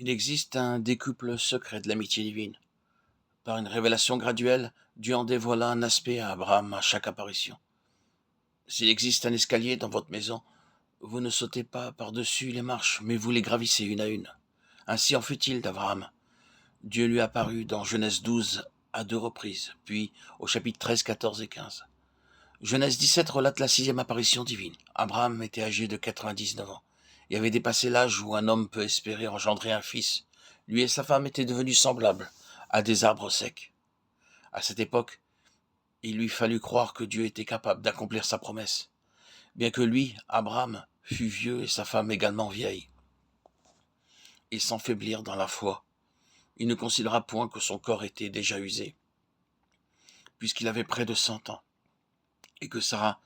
Il existe un décuple secret de l'amitié divine. Par une révélation graduelle, Dieu en dévoila un aspect à Abraham à chaque apparition. S'il existe un escalier dans votre maison, vous ne sautez pas par-dessus les marches, mais vous les gravissez une à une. Ainsi en fut-il d'Abraham. Dieu lui apparut dans Genèse 12 à 2 reprises, puis au chapitre 13, 14 et 15. Genèse 17 relate la sixième apparition divine. Abraham était âgé de 99 ans et avait dépassé l'âge où un homme peut espérer engendrer un fils. Lui et sa femme étaient devenus semblables à des arbres secs. À cette époque, il lui fallut croire que Dieu était capable d'accomplir sa promesse, bien que lui, Abraham, fût vieux et sa femme également vieille. Ils s'enfaiblirent dans la foi. Il ne considéra point que son corps était déjà usé, puisqu'il avait près de 100 ans, et que Sarah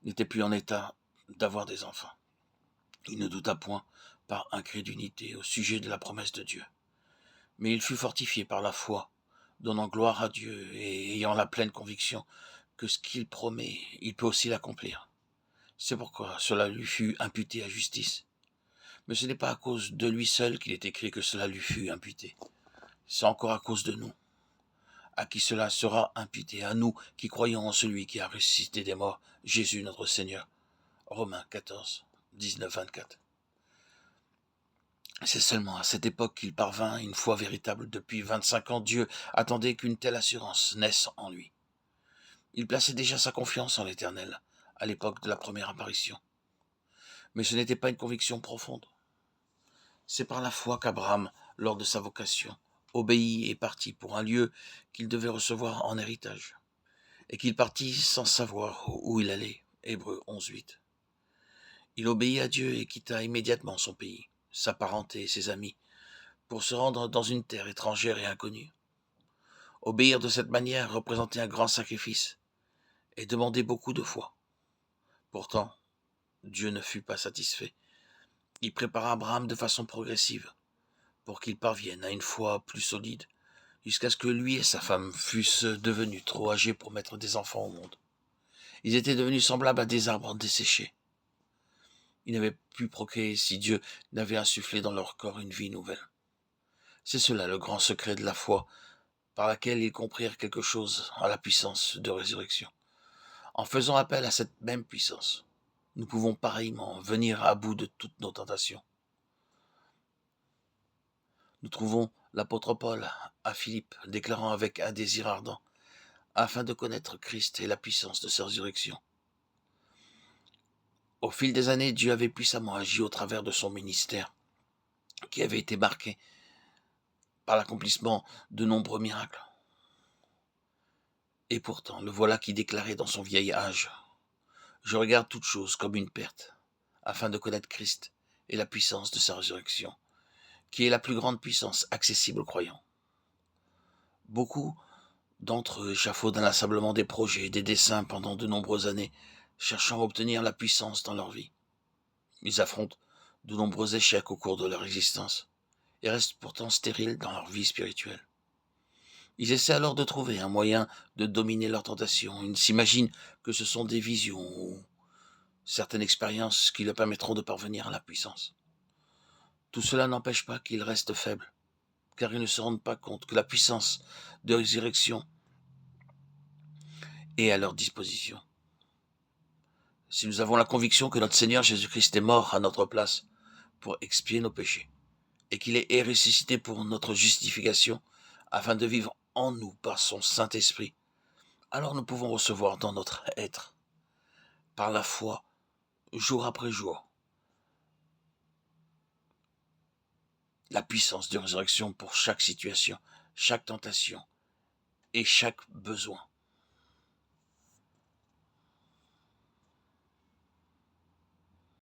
n'était plus en état d'avoir des enfants. Il ne douta point par incrédulité au sujet de la promesse de Dieu. Mais il fut fortifié par la foi, donnant gloire à Dieu et ayant la pleine conviction que ce qu'il promet, il peut aussi l'accomplir. C'est pourquoi cela lui fut imputé à justice. Mais ce n'est pas à cause de lui seul qu'il est écrit que cela lui fut imputé. C'est encore à cause de nous, à qui cela sera imputé, à nous qui croyons en celui qui a ressuscité des morts, Jésus notre Seigneur. Romains 14, 19-24. C'est seulement à cette époque qu'il parvint une foi véritable. Depuis 25 ans, Dieu attendait qu'une telle assurance naisse en lui. Il plaçait déjà sa confiance en l'Éternel, à l'époque de la première apparition. Mais ce n'était pas une conviction profonde. C'est par la foi qu'Abraham, lors de sa vocation, obéit et partit pour un lieu qu'il devait recevoir en héritage, et qu'il partit sans savoir où il allait. Hébreux 11.8. Il obéit à Dieu et quitta immédiatement son pays, sa parenté et ses amis, pour se rendre dans une terre étrangère et inconnue. Obéir de cette manière représentait un grand sacrifice et demandait beaucoup de foi. Pourtant, Dieu ne fut pas satisfait. Il prépara Abraham de façon progressive pour qu'il parvienne à une foi plus solide, jusqu'à ce que lui et sa femme fussent devenus trop âgés pour mettre des enfants au monde. Ils étaient devenus semblables à des arbres desséchés. Ils n'avaient pu procréer si Dieu n'avait insufflé dans leur corps une vie nouvelle. C'est cela le grand secret de la foi, par laquelle ils comprirent quelque chose à la puissance de résurrection. En faisant appel à cette même puissance, nous pouvons pareillement venir à bout de toutes nos tentations. Nous trouvons l'apôtre Paul à Philippe déclarant avec un désir ardent, afin de connaître Christ et la puissance de sa résurrection. Au fil des années, Dieu avait puissamment agi au travers de son ministère, qui avait été marqué par l'accomplissement de nombreux miracles. Et pourtant, le voilà qui déclarait dans son vieil âge, « Je regarde toute chose comme une perte, afin de connaître Christ et la puissance de sa résurrection, qui est la plus grande puissance accessible aux croyants. » Beaucoup d'entre eux échafaudent inlassablement des projets et des desseins pendant de nombreuses années, cherchant à obtenir la puissance dans leur vie. Ils affrontent de nombreux échecs au cours de leur existence et restent pourtant stériles dans leur vie spirituelle. Ils essaient alors de trouver un moyen de dominer leurs tentations. Ils s'imaginent que ce sont des visions ou certaines expériences qui leur permettront de parvenir à la puissance. Tout cela n'empêche pas qu'ils restent faibles, car ils ne se rendent pas compte que la puissance de résurrection est à leur disposition. Si nous avons la conviction que notre Seigneur Jésus-Christ est mort à notre place pour expier nos péchés, et qu'il est ressuscité pour notre justification, afin de vivre en nous par son Saint-Esprit, alors nous pouvons recevoir dans notre être, par la foi, jour après jour, la puissance de résurrection pour chaque situation, chaque tentation et chaque besoin.